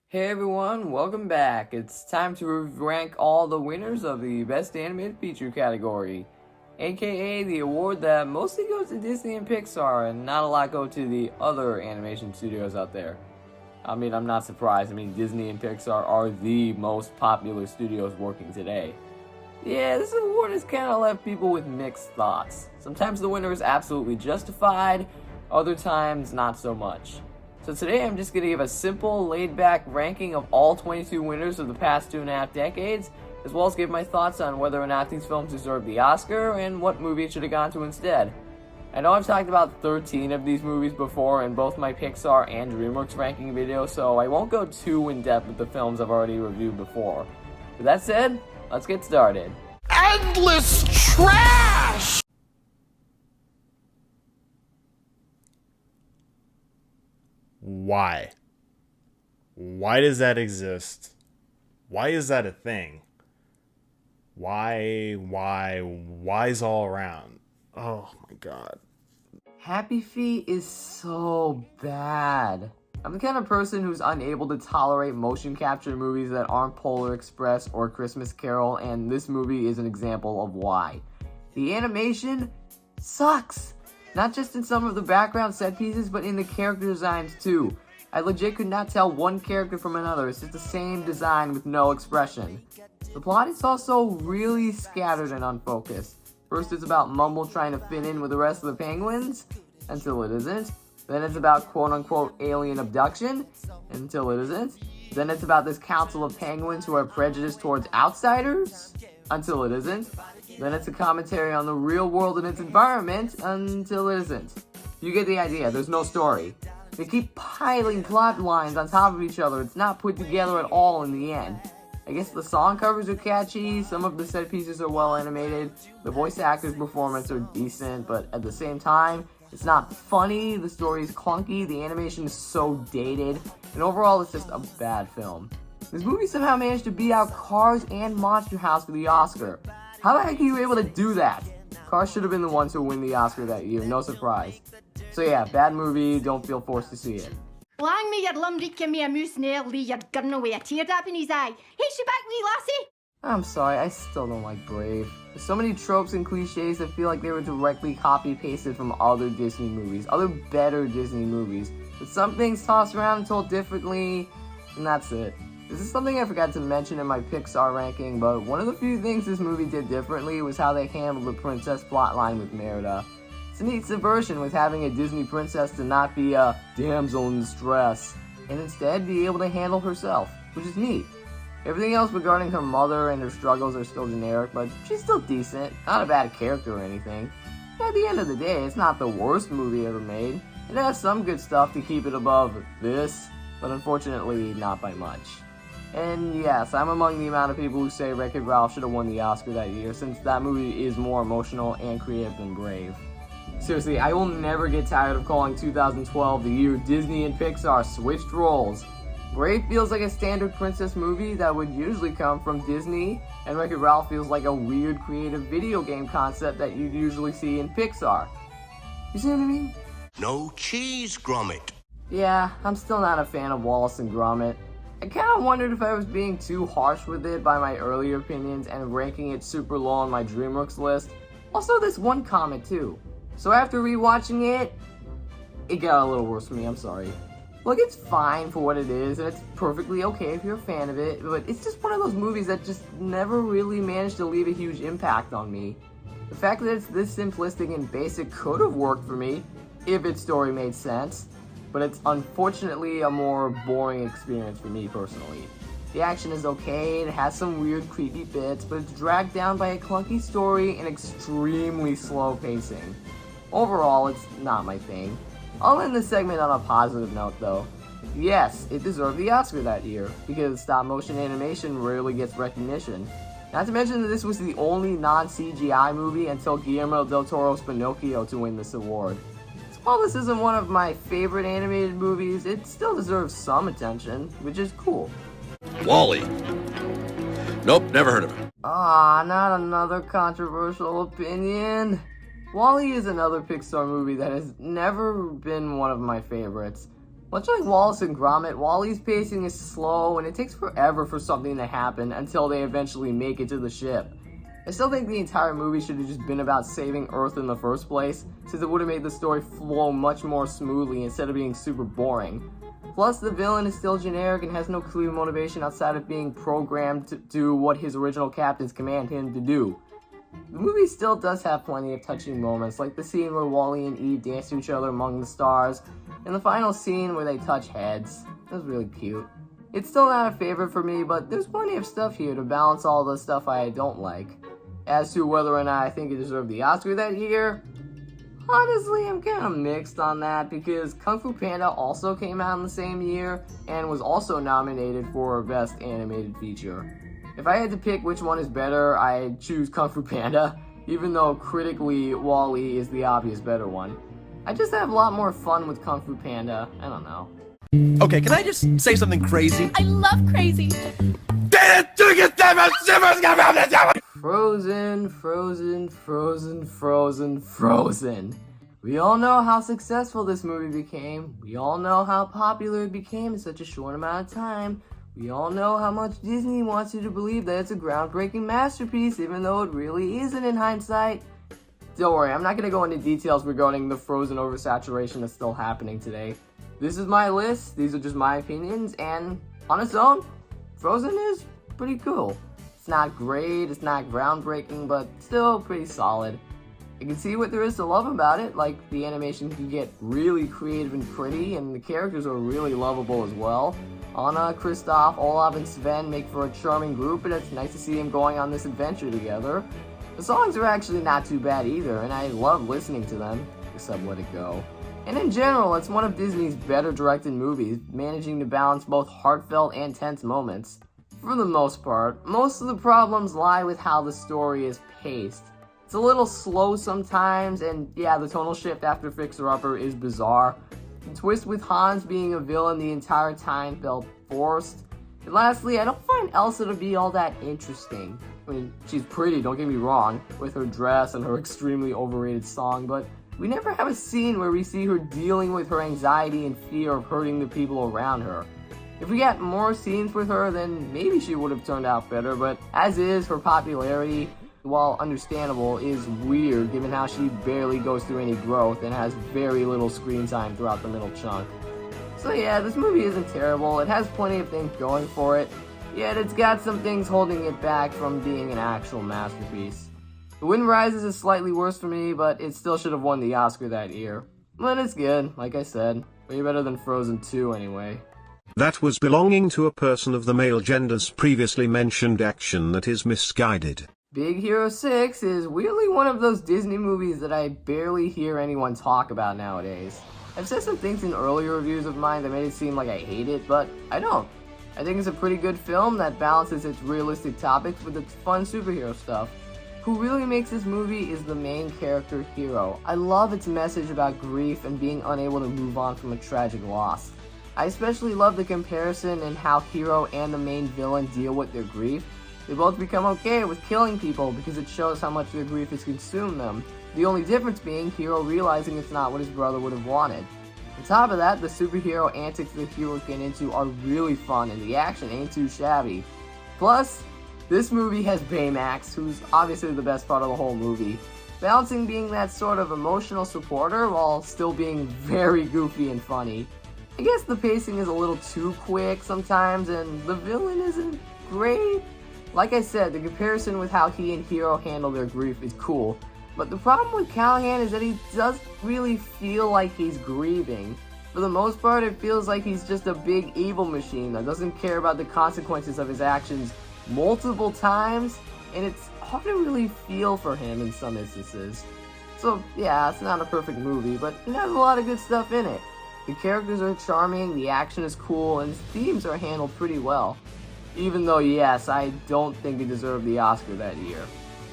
Hey everyone, welcome back. It's time to rank all the winners of the Best Animated Feature category, aka the award that mostly goes to Disney and Pixar and not a lot go to the other animation studios out there. I mean, I'm not surprised. I mean, Disney and Pixar are the most popular studios working today. Yeah, this award has kind of left people with mixed thoughts. Sometimes the winner is absolutely justified, other times not so much. So today I'm just going to give a simple, laid-back ranking of all 22 winners of the past 2.5 decades, as well as give my thoughts on whether or not these films deserve the Oscar and what movie it should have gone to instead. I know I've talked about 13 of these movies before in both my Pixar and DreamWorks ranking videos, so I won't go too in-depth with the films I've already reviewed before. With that said, let's get started. Endless trash! Why? Why does that exist? Why is that a thing? Why's all around? Oh my god. Happy Feet is so bad. I'm the kind of person who's unable to tolerate motion capture movies that aren't Polar Express or Christmas Carol, and this movie is an example of why. The animation sucks. Not just in some of the background set pieces, but in the character designs too. I legit could not tell one character from another. It's just the same design with no expression. The plot is also really scattered and unfocused. First it's about Mumble trying to fit in with the rest of the penguins, until it isn't. Then it's about quote-unquote alien abduction, until it isn't. Then it's about this council of penguins who are prejudiced towards outsiders, until it isn't. Then it's a commentary on the real world and its environment, until it isn't. You get the idea, there's no story. They keep piling plot lines on top of each other, it's not put together at all in the end. I guess the song covers are catchy, some of the set pieces are well animated, the voice actors' performances are decent, but at the same time, it's not funny, the story is clunky, the animation is so dated, and overall it's just a bad film. This movie somehow managed to beat out Cars and Monster House for the Oscar. How the heck are you able to do that? Cars should have been the ones who win the Oscar that year, no surprise. So yeah, bad movie, don't feel forced to see it. Lang me your lumdick me a moose nearly you'd gun away a teardrop in his eye. Hey, she back me, lassie! I'm sorry, I still don't like Brave. There's so many tropes and cliches that feel like they were directly copy-pasted from other Disney movies, other better Disney movies. But some things tossed around and told differently, and that's it. This is something I forgot to mention in my Pixar ranking, but one of the few things this movie did differently was how they handled the princess plotline with Merida. It's a neat subversion with having a Disney princess to not be a damsel in distress, and instead be able to handle herself, which is neat. Everything else regarding her mother and her struggles are still generic, but she's still decent, not a bad character or anything. At the end of the day, it's not the worst movie ever made. It has some good stuff to keep it above this, but unfortunately not by much. And yes, I'm among the amount of people who say Wreck-It Ralph should have won the Oscar that year, since that movie is more emotional and creative than Brave. Seriously, I will never get tired of calling 2012 the year Disney and Pixar switched roles. Brave feels like a standard princess movie that would usually come from Disney, and Wreck-It Ralph feels like a weird creative video game concept that you'd usually see in Pixar. You see what I mean? No cheese, Gromit. Yeah, I'm still not a fan of Wallace and Gromit. I kinda wondered if I was being too harsh with it by my earlier opinions and ranking it super low on my DreamWorks list. Also, this one comment too. So after rewatching it, it got a little worse for me, I'm sorry. Look, it's fine for what it is, and it's perfectly okay if you're a fan of it, but it's just one of those movies that just never really managed to leave a huge impact on me. The fact that it's this simplistic and basic could have worked for me, if its story made sense, but it's unfortunately a more boring experience for me personally. The action is okay, it has some weird creepy bits, but it's dragged down by a clunky story and extremely slow pacing. Overall, it's not my thing. I'll end this segment on a positive note though. Yes, it deserved the Oscar that year, because stop motion animation rarely gets recognition. Not to mention that this was the only non-CGI movie until Guillermo del Toro's Pinocchio to win this award. So while this isn't one of my favorite animated movies, it still deserves some attention, which is cool. WALLE. Nope, never heard of it. Ah, not another controversial opinion. WALL-E is another Pixar movie that has never been one of my favorites. Much like Wallace and Gromit, WALL-E's pacing is slow and it takes forever for something to happen until they eventually make it to the ship. I still think the entire movie should have just been about saving Earth in the first place, since it would have made the story flow much more smoothly instead of being super boring. Plus, the villain is still generic and has no clear motivation outside of being programmed to do what his original captains command him to do. The movie still does have plenty of touching moments, like the scene where Wally and Eve dance to each other among the stars, and the final scene where they touch heads. It was really cute. It's still not a favorite for me, but there's plenty of stuff here to balance all the stuff I don't like. As to whether or not I think it deserved the Oscar that year, honestly, I'm kind of mixed on that, because Kung Fu Panda also came out in the same year, and was also nominated for Best Animated Feature. If I had to pick which one is better, I'd choose Kung Fu Panda, even though critically WALL-E is the obvious better one. I just have a lot more fun with Kung Fu Panda, I don't know. Okay, can I just say something crazy? I love crazy. Frozen, Frozen, Frozen, Frozen, Frozen. We all know how successful this movie became. We all know how popular it became in such a short amount of time. We all know how much Disney wants you to believe that it's a groundbreaking masterpiece, even though it really isn't in hindsight. Don't worry, I'm not going to go into details regarding the Frozen oversaturation that's still happening today. This is my list, these are just my opinions, and on its own, Frozen is pretty cool. It's not great, it's not groundbreaking, but still pretty solid. I can see what there is to love about it, like the animation can get really creative and pretty, and the characters are really lovable as well. Anna, Kristoff, Olaf, and Sven make for a charming group, and it's nice to see them going on this adventure together. The songs are actually not too bad either, and I love listening to them, except Let It Go. And in general, it's one of Disney's better directed movies, managing to balance both heartfelt and tense moments. For the most part, most of the problems lie with how the story is paced. It's a little slow sometimes, and yeah, the tonal shift after Fixer Upper is bizarre. The twist with Hans being a villain the entire time felt forced. And lastly, I don't find Elsa to be all that interesting. I mean, she's pretty, don't get me wrong, with her dress and her extremely overrated song, but we never have a scene where we see her dealing with her anxiety and fear of hurting the people around her. If we got more scenes with her, then maybe she would have turned out better, but as is, her popularity, while understandable, is weird given how she barely goes through any growth and has very little screen time throughout the middle chunk. So yeah, this movie isn't terrible, it has plenty of things going for it, yet it's got some things holding it back from being an actual masterpiece. The Wind Rises is slightly worse for me, but it still should have won the Oscar that year. But it's good, like I said, way better than Frozen 2 anyway. That was belonging to a person of the male gender's previously mentioned action that is misguided. Big Hero 6 is weirdly one of those Disney movies that I barely hear anyone talk about nowadays. I've said some things in earlier reviews of mine that made it seem like I hate it, but I don't. I think it's a pretty good film that balances its realistic topics with its fun superhero stuff. Who really makes this movie is the main character, Hero. I love its message about grief and being unable to move on from a tragic loss. I especially love the comparison in how Hero and the main villain deal with their grief. They both become okay with killing people because it shows how much their grief has consumed them. The only difference being Hero realizing it's not what his brother would have wanted. On top of that, the superhero antics the heroes get into are really fun and the action ain't too shabby. Plus, this movie has Baymax, who's obviously the best part of the whole movie, balancing being that sort of emotional supporter while still being very goofy and funny. I guess the pacing is a little too quick sometimes and the villain isn't great. Like I said, the comparison with how he and Hero handle their grief is cool, but the problem with Callahan is that he doesn't really feel like he's grieving. For the most part, it feels like he's just a big evil machine that doesn't care about the consequences of his actions multiple times, and it's hard to really feel for him in some instances. So yeah, it's not a perfect movie, but it has a lot of good stuff in it. The characters are charming, the action is cool, and its themes are handled pretty well. Even though, yes, I don't think it deserved the Oscar that year.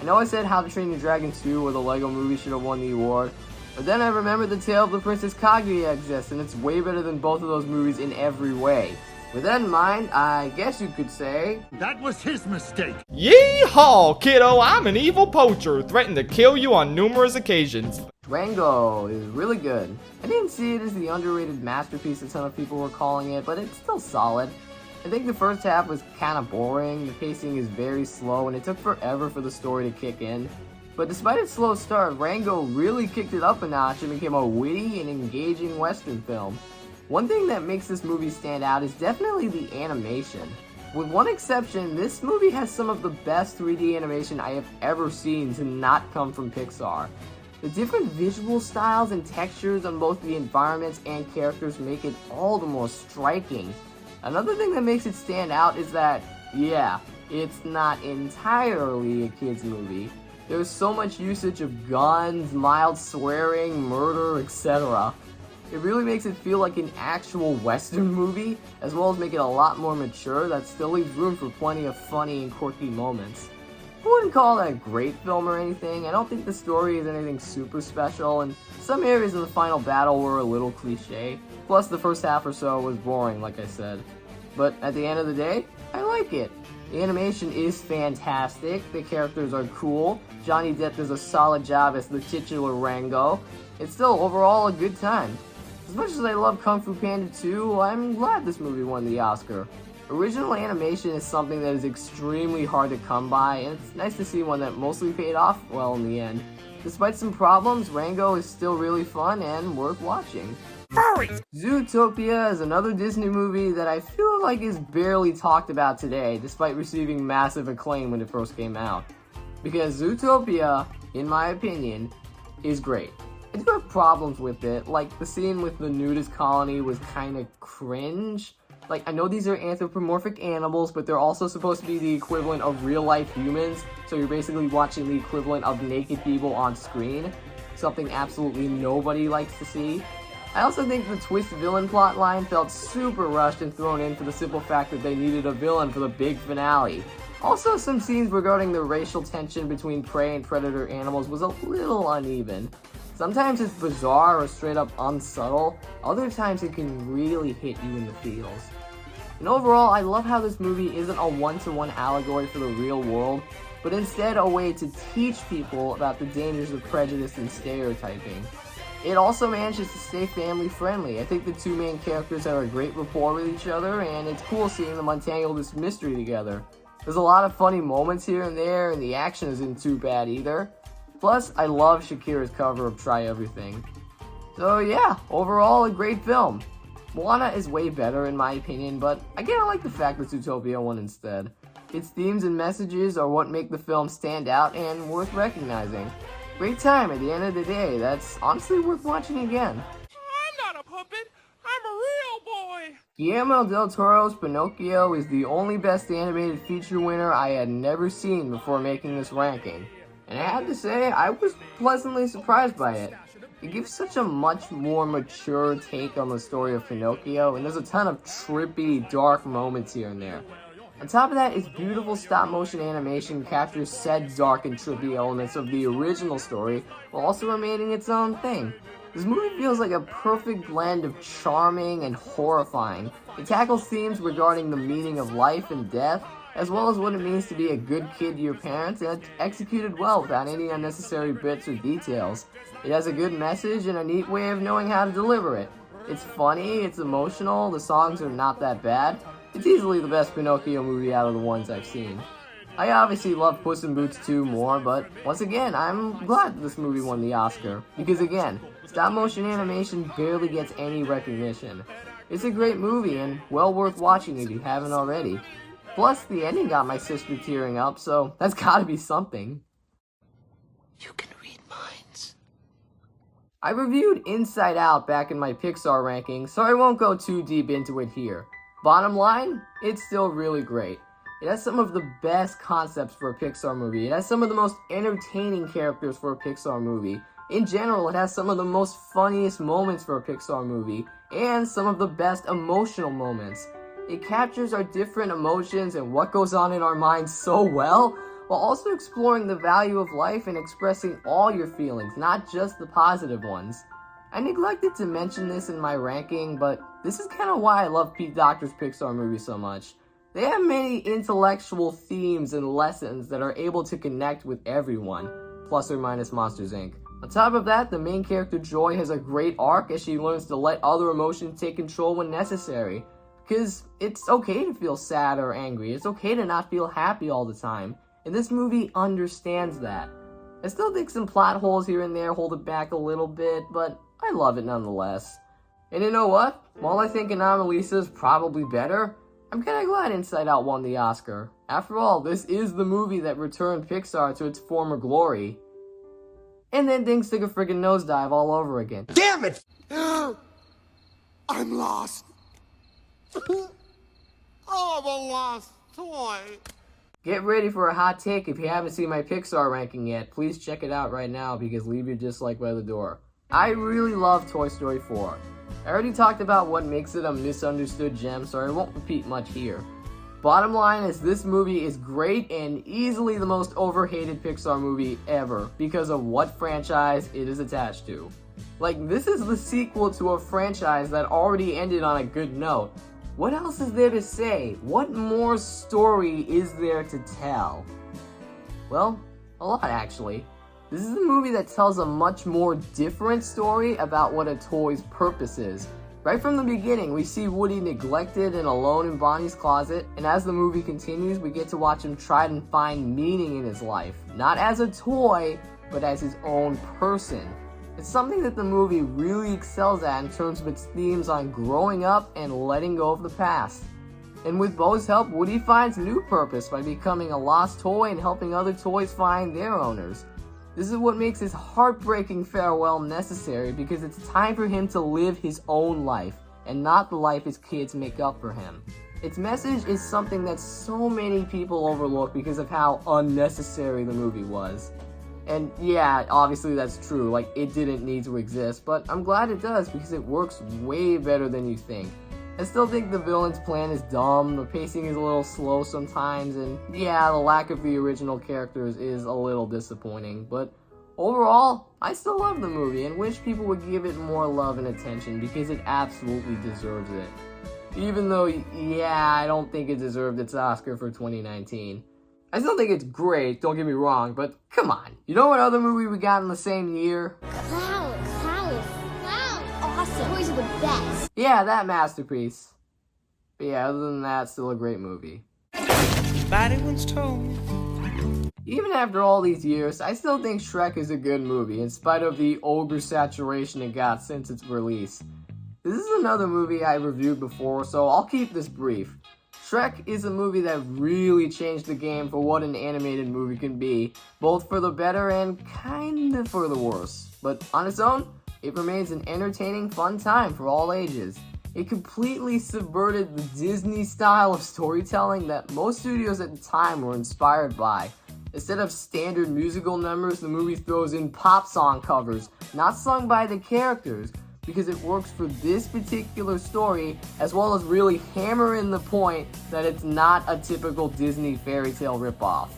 I know I said How to Train Your Dragon 2 or the Lego Movie should have won the award, but then I remembered The Tale of the Princess Kaguya exists, and it's way better than both of those movies in every way. With that in mind, I guess you could say... That was his mistake. Yeehaw, kiddo, I'm an evil poacher, threatened to kill you on numerous occasions. Rango is really good. I didn't see it as the underrated masterpiece a ton of people were calling it, but it's still solid. I think the first half was kind of boring, the pacing is very slow, and it took forever for the story to kick in. But despite its slow start, Rango really kicked it up a notch and became a witty and engaging Western film. One thing that makes this movie stand out is definitely the animation. With one exception, this movie has some of the best 3D animation I have ever seen to not come from Pixar. The different visual styles and textures on both the environments and characters make it all the more striking. Another thing that makes it stand out is that, yeah, it's not entirely a kids movie. There's so much usage of guns, mild swearing, murder, etc. It really makes it feel like an actual Western movie, as well as make it a lot more mature that still leaves room for plenty of funny and quirky moments. I wouldn't call it a great film or anything. I don't think the story is anything super special, and some areas in the final battle were a little cliche. Plus, the first half or so was boring, like I said. But at the end of the day, I like it. The animation is fantastic, the characters are cool, Johnny Depp does a solid job as the titular Rango. It's still overall a good time. As much as I love Kung Fu Panda 2, I'm glad this movie won the Oscar. Original animation is something that is extremely hard to come by, and it's nice to see one that mostly paid off well in the end. Despite some problems, Rango is still really fun and worth watching. Zootopia is another Disney movie that I feel like is barely talked about today, despite receiving massive acclaim when it first came out. Because Zootopia, in my opinion, is great. I do have problems with it, like the scene with the nudist colony was kinda cringe. Like, I know these are anthropomorphic animals, but they're also supposed to be the equivalent of real-life humans, so you're basically watching the equivalent of naked people on screen. Something absolutely nobody likes to see. I also think the twist villain plotline felt super rushed and thrown in for the simple fact that they needed a villain for the big finale. Also, some scenes regarding the racial tension between prey and predator animals was a little uneven. Sometimes it's bizarre or straight up unsubtle, other times it can really hit you in the feels. And overall, I love how this movie isn't a one-to-one allegory for the real world, but instead a way to teach people about the dangers of prejudice and stereotyping. It also manages to stay family friendly. I think the two main characters have a great rapport with each other, and it's cool seeing them untangle this mystery together. There's a lot of funny moments here and there, and the action isn't too bad either. Plus, I love Shakira's cover of Try Everything. So yeah, overall a great film. Moana is way better in my opinion, but again I like the fact that Zootopia won instead. Its themes and messages are what make the film stand out and worth recognizing. Great time at the end of the day, that's honestly worth watching again. I'm not a puppet. I'm a real boy. Guillermo del Toro's Pinocchio is the only Best Animated Feature winner I had never seen before making this ranking. And I have to say, I was pleasantly surprised by it. It gives such a much more mature take on the story of Pinocchio, and there's a ton of trippy, dark moments here and there. On top of that, its beautiful stop-motion animation captures said dark and trippy elements of the original story, while also remaining its own thing. This movie feels like a perfect blend of charming and horrifying. It tackles themes regarding the meaning of life and death, as well as what it means to be a good kid to your parents, and it's executed well without any unnecessary bits or details. It has a good message and a neat way of knowing how to deliver it. It's funny, it's emotional, the songs are not that bad. It's easily the best Pinocchio movie out of the ones I've seen. I obviously love Puss in Boots 2 more, but once again, I'm glad this movie won the Oscar. Because again, stop motion animation barely gets any recognition. It's a great movie and well worth watching if you haven't already. Plus, the ending got my sister tearing up, so that's gotta be something. You can read minds. I reviewed Inside Out back in my Pixar ranking, so I won't go too deep into it here. Bottom line, it's still really great. It has some of the best concepts for a Pixar movie. It has some of the most entertaining characters for a Pixar movie. In general, it has some of the most funniest moments for a Pixar movie, and some of the best emotional moments. It captures our different emotions and what goes on in our minds so well, while also exploring the value of life and expressing all your feelings, not just the positive ones. I neglected to mention this in my ranking, but this is kind of why I love Pete Docter's Pixar movies so much. They have many intellectual themes and lessons that are able to connect with everyone, plus or minus Monsters, Inc. On top of that, the main character Joy has a great arc as she learns to let other emotions take control when necessary. Because it's okay to feel sad or angry, it's okay to not feel happy all the time, and this movie understands that. I still think some plot holes here and there hold it back a little bit, but I love it nonetheless. And you know what? While I think Anomalisa is probably better, I'm kinda glad Inside Out won the Oscar. After all, this is the movie that returned Pixar to its former glory. And then things took a friggin' nosedive all over again. Damn it! I'm lost. Oh, the lost toy. Get ready for a hot take if you haven't seen my Pixar ranking yet. Please check it out right now because leave your dislike by the door. I really love Toy Story 4. I already talked about what makes it a misunderstood gem, so I won't repeat much here. Bottom line is this movie is great and easily the most overhated Pixar movie ever because of what franchise it is attached to. Like, this is the sequel to a franchise that already ended on a good note. What else is there to say? What more story is there to tell? Well, a lot actually. This is a movie that tells a much more different story about what a toy's purpose is. Right from the beginning, we see Woody neglected and alone in Bonnie's closet, and as the movie continues, we get to watch him try and find meaning in his life. Not as a toy, but as his own person. It's something that the movie really excels at in terms of its themes on growing up and letting go of the past. And with Bo's help, Woody finds new purpose by becoming a lost toy and helping other toys find their owners. This is what makes his heartbreaking farewell necessary because it's time for him to live his own life and not the life his kids make up for him. Its message is something that so many people overlook because of how unnecessary the movie was. And yeah, obviously that's true, like it didn't need to exist, but I'm glad it does because it works way better than you think. I still think the villain's plan is dumb, the pacing is a little slow sometimes, and yeah, the lack of the original characters is a little disappointing, but overall, I still love the movie and wish people would give it more love and attention because it absolutely deserves it. Even though, yeah, I don't think it deserved its Oscar for 2019. I still think it's great, don't get me wrong, but come on. You know what other movie we got in the same year? Cloud. Awesome. Toys are the best. Yeah, that masterpiece. But yeah, other than that, still a great movie. Everybody once told. Even after all these years, I still think Shrek is a good movie, in spite of the ogre saturation it got since its release. This is another movie I reviewed before, so I'll keep this brief. Shrek is a movie that really changed the game for what an animated movie can be, both for the better and kinda for the worse. But on its own, it remains an entertaining, fun time for all ages. It completely subverted the Disney style of storytelling that most studios at the time were inspired by. Instead of standard musical numbers, the movie throws in pop song covers, not sung by the characters, because it works for this particular story, as well as really hammer in the point that it's not a typical Disney fairy tale ripoff.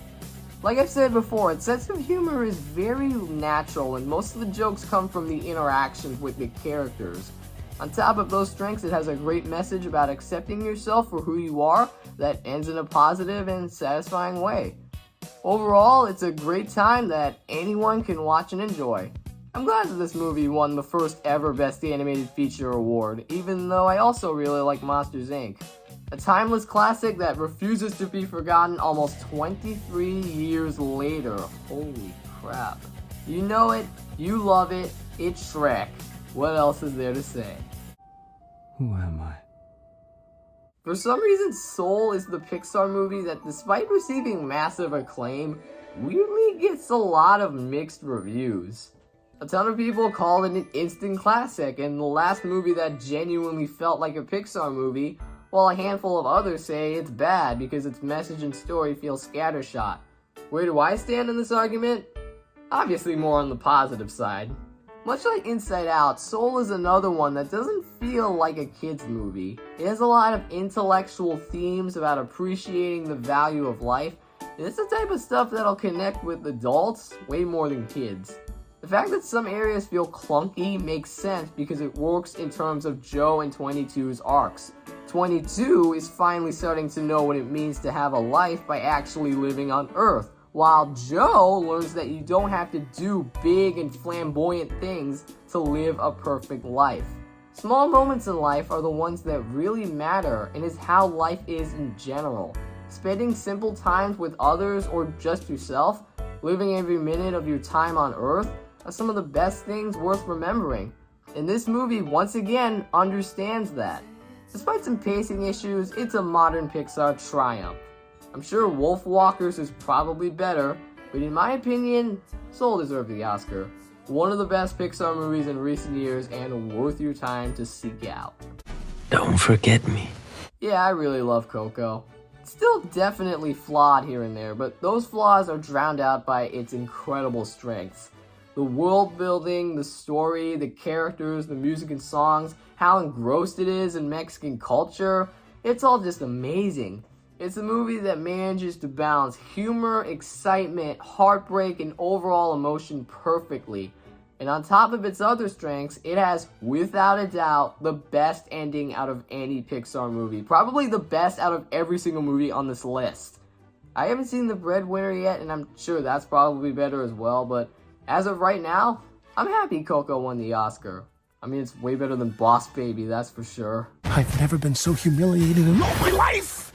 Like I've said before, its sense of humor is very natural and most of the jokes come from the interactions with the characters. On top of those strengths, it has a great message about accepting yourself for who you are that ends in a positive and satisfying way. Overall, it's a great time that anyone can watch and enjoy. I'm glad that this movie won the first ever Best Animated Feature award, even though I also really like Monsters, Inc. A timeless classic that refuses to be forgotten almost 23 years later. Holy crap. You know it, you love it, it's Shrek. What else is there to say? Who am I? For some reason, Soul is the Pixar movie that, despite receiving massive acclaim, weirdly gets a lot of mixed reviews. A ton of people call it an instant classic and the last movie that genuinely felt like a Pixar movie, while a handful of others say it's bad because its message and story feel scattershot. Where do I stand in this argument? Obviously more on the positive side. Much like Inside Out, Soul is another one that doesn't feel like a kid's movie. It has a lot of intellectual themes about appreciating the value of life, and it's the type of stuff that'll connect with adults way more than kids. The fact that some areas feel clunky makes sense because it works in terms of Joe and 22's arcs. 22 is finally starting to know what it means to have a life by actually living on Earth, while Joe learns that you don't have to do big and flamboyant things to live a perfect life. Small moments in life are the ones that really matter and is how life is in general. Spending simple times with others or just yourself, living every minute of your time on Earth, are some of the best things worth remembering. And this movie, once again, understands that. Despite some pacing issues, it's a modern Pixar triumph. I'm sure Wolf Walkers is probably better, but in my opinion, Soul deserved the Oscar. One of the best Pixar movies in recent years and worth your time to seek out. Don't forget me. Yeah, I really love Coco. It's still definitely flawed here and there, but those flaws are drowned out by its incredible strengths. The world building, the story, the characters, the music and songs, how engrossed it is in Mexican culture, it's all just amazing. It's a movie that manages to balance humor, excitement, heartbreak, and overall emotion perfectly. And on top of its other strengths, it has, without a doubt, the best ending out of any Pixar movie. Probably the best out of every single movie on this list. I haven't seen The Breadwinner yet, and I'm sure that's probably better as well, but as of right now, I'm happy Coco won the Oscar. I mean, it's way better than Boss Baby, that's for sure. I've never been so humiliated in all my life!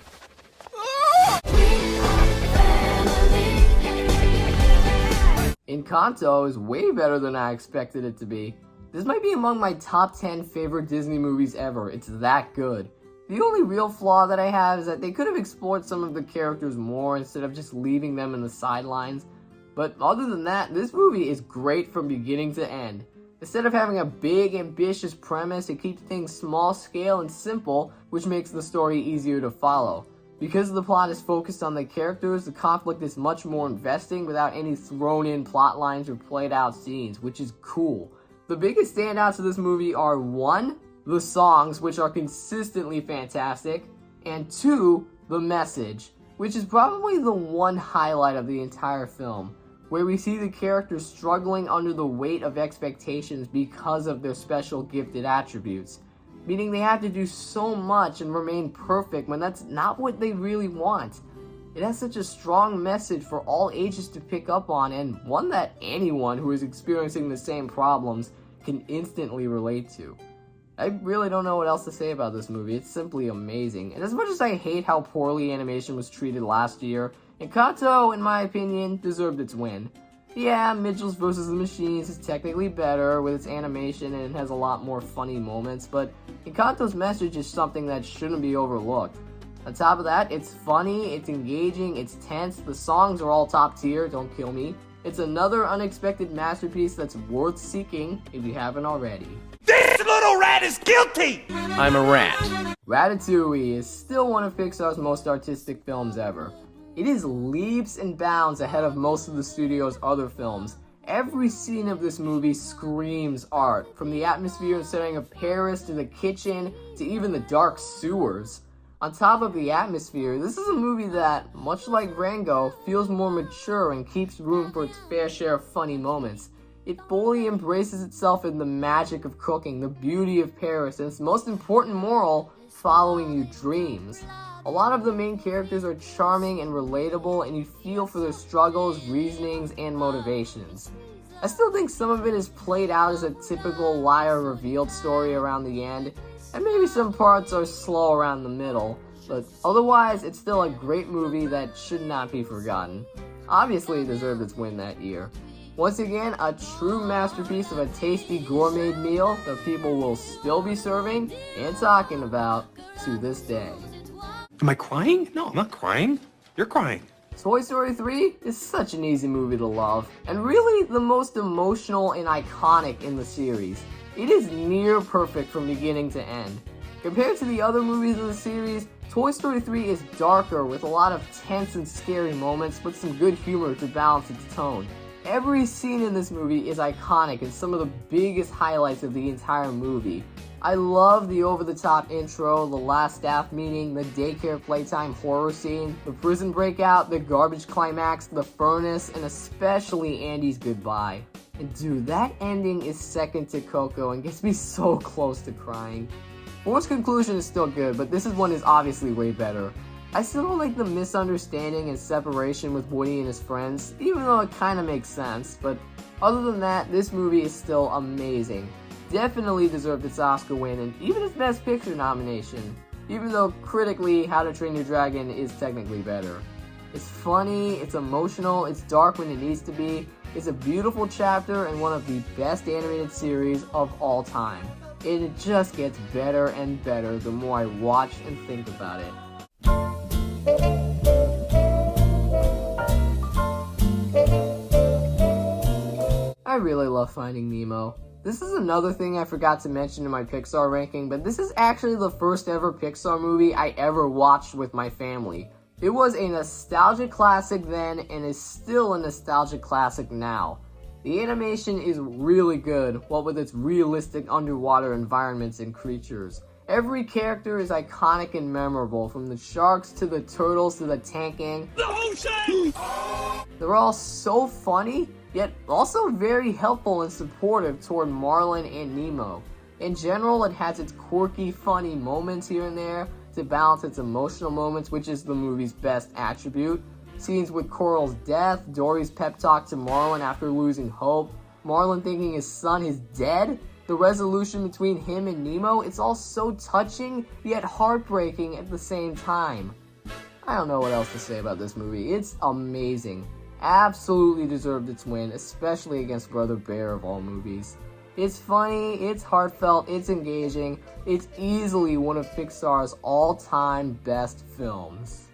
Konto is way better than I expected it to be. This might be among my top 10 favorite Disney movies ever. It's that good. The only real flaw that I have is that they could have explored some of the characters more instead of just leaving them in the sidelines. But other than that, this movie is great from beginning to end. Instead of having a big, ambitious premise, it keeps things small scale and simple, which makes the story easier to follow. Because the plot is focused on the characters, the conflict is much more investing without any thrown-in plot lines or played-out scenes, which is cool. The biggest standouts of this movie are 1, the songs, which are consistently fantastic, and 2, the message, which is probably the one highlight of the entire film, where we see the characters struggling under the weight of expectations because of their special gifted attributes. Meaning they have to do so much and remain perfect when that's not what they really want. It has such a strong message for all ages to pick up on, and one that anyone who is experiencing the same problems can instantly relate to. I really don't know what else to say about this movie. It's simply amazing. And as much as I hate how poorly animation was treated last year, Konto, in my opinion, deserved its win. Yeah, Mitchell's vs. the Machines is technically better with its animation and it has a lot more funny moments, but Konto's message is something that shouldn't be overlooked. On top of that, it's funny, it's engaging, it's tense, the songs are all top tier, don't kill me. It's another unexpected masterpiece that's worth seeking if you haven't already. This little rat is guilty! I'm a rat. Ratatouille is still one of Pixar's most artistic films ever. It is leaps and bounds ahead of most of the studio's other films. Every scene of this movie screams art, from the atmosphere and setting of Paris to the kitchen to even the dark sewers. On top of the atmosphere, this is a movie that, much like Rango, feels more mature and keeps room for its fair share of funny moments. It fully embraces itself in the magic of cooking, the beauty of Paris, and its most important moral, following your dreams. A lot of the main characters are charming and relatable, and you feel for their struggles, reasonings, and motivations. I still think some of it is played out as a typical liar revealed story around the end, and maybe some parts are slow around the middle, but otherwise it's still a great movie that should not be forgotten. Obviously it deserved its win that year. Once again, a true masterpiece of a tasty gourmet meal that people will still be serving and talking about to this day. Am I crying? No, I'm not crying. You're crying. Toy Story 3 is such an easy movie to love, and really the most emotional and iconic in the series. It is near perfect from beginning to end. Compared to the other movies in the series, Toy Story 3 is darker with a lot of tense and scary moments, but some good humor to balance its tone. Every scene in this movie is iconic and some of the biggest highlights of the entire movie. I love the over-the-top intro, the last staff meeting, the daycare playtime horror scene, the prison breakout, the garbage climax, the furnace, and especially Andy's goodbye. And dude, that ending is second to Coco and gets me so close to crying. Forced Conclusion is still good, but this one is obviously way better. I still don't like the misunderstanding and separation with Woody and his friends, even though it kinda makes sense, but other than that, this movie is still amazing. Definitely deserved its Oscar win and even its Best Picture nomination, even though critically How to Train Your Dragon is technically better. It's funny, it's emotional, it's dark when it needs to be, it's a beautiful chapter and one of the best animated series of all time. And it just gets better and better the more I watch and think about it. I really love Finding Nemo. This is another thing I forgot to mention in my Pixar ranking, but this is actually the first ever Pixar movie I ever watched with my family. It was a nostalgic classic then and is still a nostalgic classic now. The animation is really good, what with its realistic underwater environments and creatures. Every character is iconic and memorable, from the sharks to the turtles to the tank gang. The ocean! They're all so funny, yet also very helpful and supportive toward Marlin and Nemo. In general, it has its quirky, funny moments here and there to balance its emotional moments, which is the movie's best attribute. Scenes with Coral's death, Dory's pep talk to Marlin after losing hope, Marlin thinking his son is dead, the resolution between him and Nemo, it's all so touching, yet heartbreaking at the same time. I don't know what else to say about this movie. It's amazing. Absolutely deserved its win, especially against Brother Bear of all movies. It's funny, it's heartfelt, it's engaging, it's easily one of Pixar's all-time best films.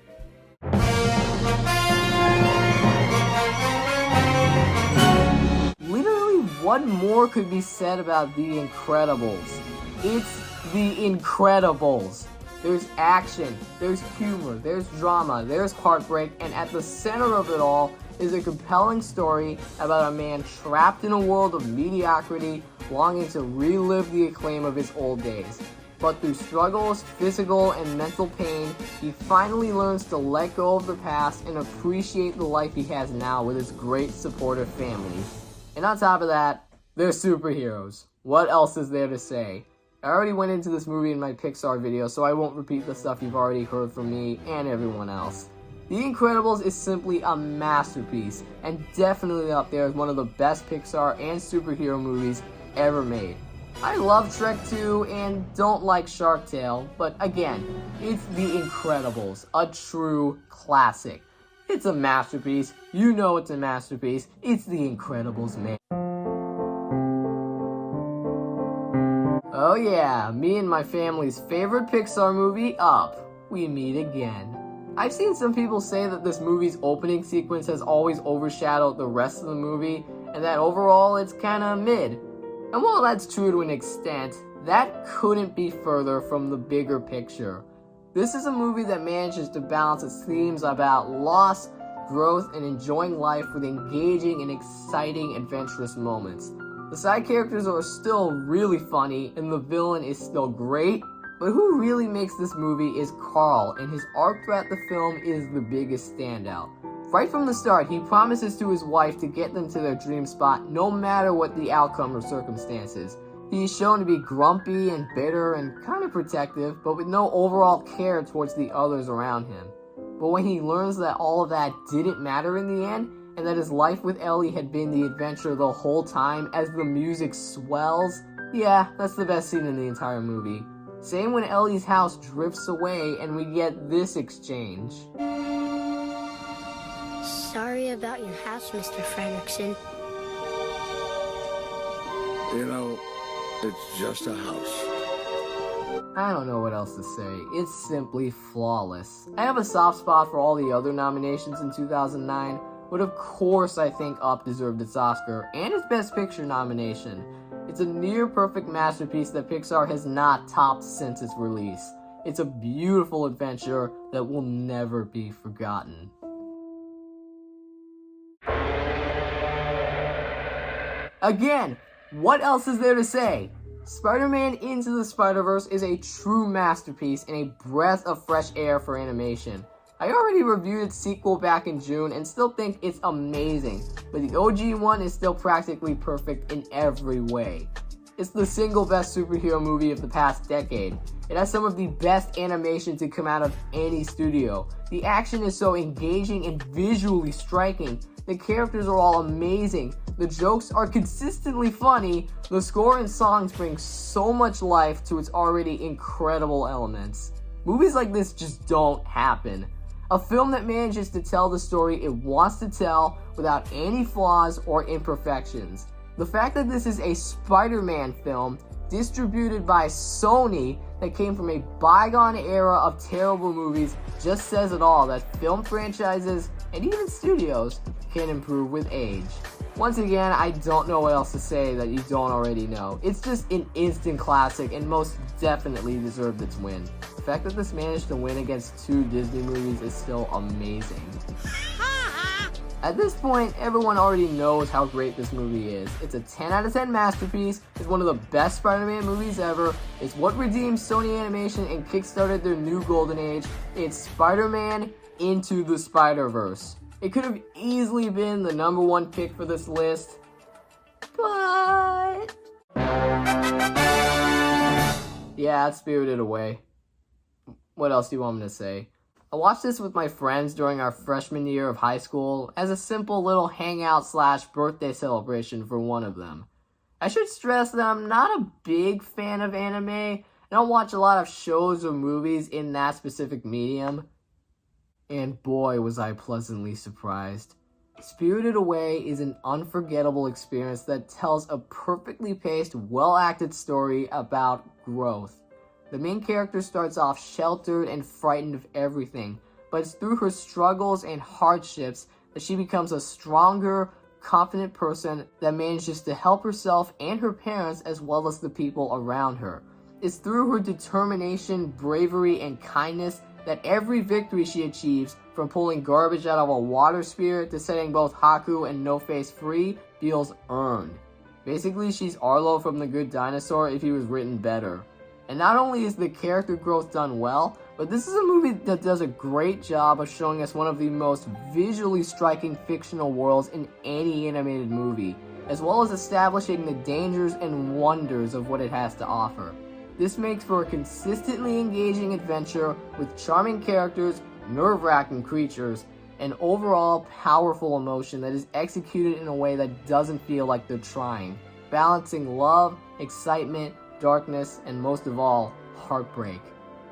Literally, what more could be said about The Incredibles? It's The Incredibles. There's action, there's humor, there's drama, there's heartbreak, and at the center of it all is a compelling story about a man trapped in a world of mediocrity, longing to relive the acclaim of his old days. But through struggles, physical and mental pain, he finally learns to let go of the past and appreciate the life he has now with his great supportive family. And on top of that, they're superheroes. What else is there to say? I already went into this movie in my Pixar video, so I won't repeat the stuff you've already heard from me and everyone else. The Incredibles is simply a masterpiece, and definitely up there as one of the best Pixar and superhero movies ever made. I love Shrek 2 and don't like Shark Tale, but again, it's The Incredibles, a true classic. It's a masterpiece, you know it's a masterpiece, it's The Incredibles, man. Oh yeah, me and my family's favorite Pixar movie, Up. We meet again. I've seen some people say that this movie's opening sequence has always overshadowed the rest of the movie, and that overall it's kinda mid. And while that's true to an extent, that couldn't be further from the bigger picture. This is a movie that manages to balance its themes about loss, growth, and enjoying life with engaging and exciting adventurous moments. The side characters are still really funny, and the villain is still great, but who really makes this movie is Carl, and his arc throughout the film is the biggest standout. Right from the start, he promises to his wife to get them to their dream spot no matter what the outcome or circumstances. He is shown to be grumpy and bitter and kind of protective, but with no overall care towards the others around him. But when he learns that all of that didn't matter in the end, and that his life with Ellie had been the adventure the whole time as the music swells, yeah, that's the best scene in the entire movie. Same when Ellie's house drifts away and we get this exchange. Sorry about your house, Mr. Fredrickson. You know, it's just a house. I don't know what else to say. It's simply flawless. I have a soft spot for all the other nominations in 2009, but of course I think Up deserved its Oscar and its Best Picture nomination. It's a near-perfect masterpiece that Pixar has not topped since its release. It's a beautiful adventure that will never be forgotten. Again, what else is there to say? Spider-Man Into the Spider-Verse is a true masterpiece and a breath of fresh air for animation. I already reviewed its sequel back in June and still think it's amazing, but the OG one is still practically perfect in every way. It's the single best superhero movie of the past decade. It has some of the best animation to come out of any studio. The action is so engaging and visually striking. The characters are all amazing. The jokes are consistently funny. The score and songs bring so much life to its already incredible elements. Movies like this just don't happen. A film that manages to tell the story it wants to tell without any flaws or imperfections. The fact that this is a Spider-Man film distributed by Sony that came from a bygone era of terrible movies just says it all, that film franchises and even studios can improve with age. Once again, I don't know what else to say that you don't already know. It's just an instant classic and most definitely deserved its win. The fact that this managed to win against 2 Disney movies is still amazing. At this point, everyone already knows how great this movie is. It's a 10 out of 10 masterpiece, it's one of the best Spider-Man movies ever, it's what redeemed Sony Animation and kickstarted their new golden age. It's Spider-Man Into the Spider-Verse. It could have easily been the number 1 pick for this list, but yeah, it's Spirited Away. What else do you want me to say? I watched this with my friends during our freshman year of high school as a simple little hangout / birthday celebration for one of them. I should stress that I'm not a big fan of anime. I don't watch a lot of shows or movies in that specific medium. And boy, was I pleasantly surprised. Spirited Away is an unforgettable experience that tells a perfectly paced, well-acted story about growth. The main character starts off sheltered and frightened of everything, but it's through her struggles and hardships that she becomes a stronger, confident person that manages to help herself and her parents as well as the people around her. It's through her determination, bravery, and kindness that every victory she achieves, from pulling garbage out of a water sphere to setting both Haku and No-Face free, feels earned. Basically, she's Arlo from The Good Dinosaur if he was written better. And not only is the character growth done well, but this is a movie that does a great job of showing us one of the most visually striking fictional worlds in any animated movie, as well as establishing the dangers and wonders of what it has to offer. This makes for a consistently engaging adventure with charming characters, nerve-wracking creatures, and overall powerful emotion that is executed in a way that doesn't feel like they're trying, balancing love, excitement, darkness, and most of all, heartbreak.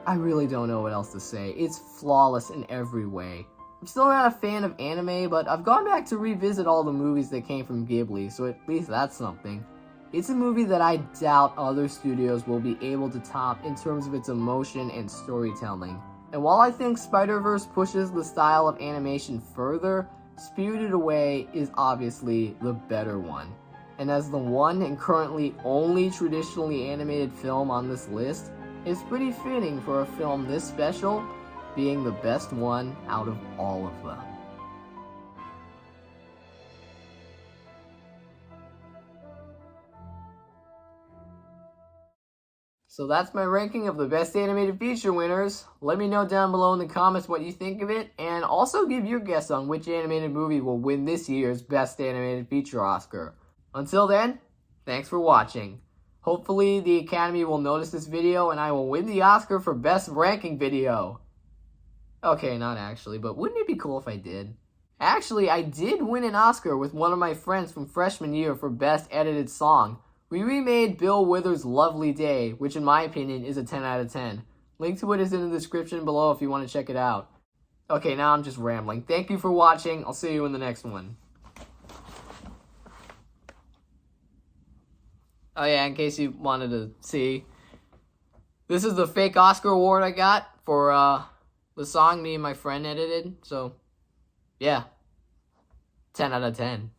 I really don't know what else to say. It's flawless in every way. I'm still not a fan of anime, but I've gone back to revisit all the movies that came from Ghibli, so at least that's something. It's a movie that I doubt other studios will be able to top in terms of its emotion and storytelling. And while I think Spider-Verse pushes the style of animation further, Spirited Away is obviously the better one. And as the one and currently only traditionally animated film on this list, it's pretty fitting for a film this special being the best one out of all of them. So that's my ranking of the best animated feature winners. Let me know down below in the comments what you think of it, and also give your guess on which animated movie will win this year's Best Animated Feature Oscar. Until then, thanks for watching. Hopefully the Academy will notice this video and I will win the Oscar for Best Ranking Video. Okay, not actually, but wouldn't it be cool if I did? Actually, I did win an Oscar with one of my friends from freshman year for Best Edited Song. We remade Bill Withers' Lovely Day, which in my opinion is a 10 out of 10. Link to it is in the description below if you want to check it out. Okay, now I'm just rambling. Thank you for watching. I'll see you in the next one. Oh yeah, in case you wanted to see, this is the fake Oscar award I got for the song me and my friend edited. So, yeah, 10 out of 10.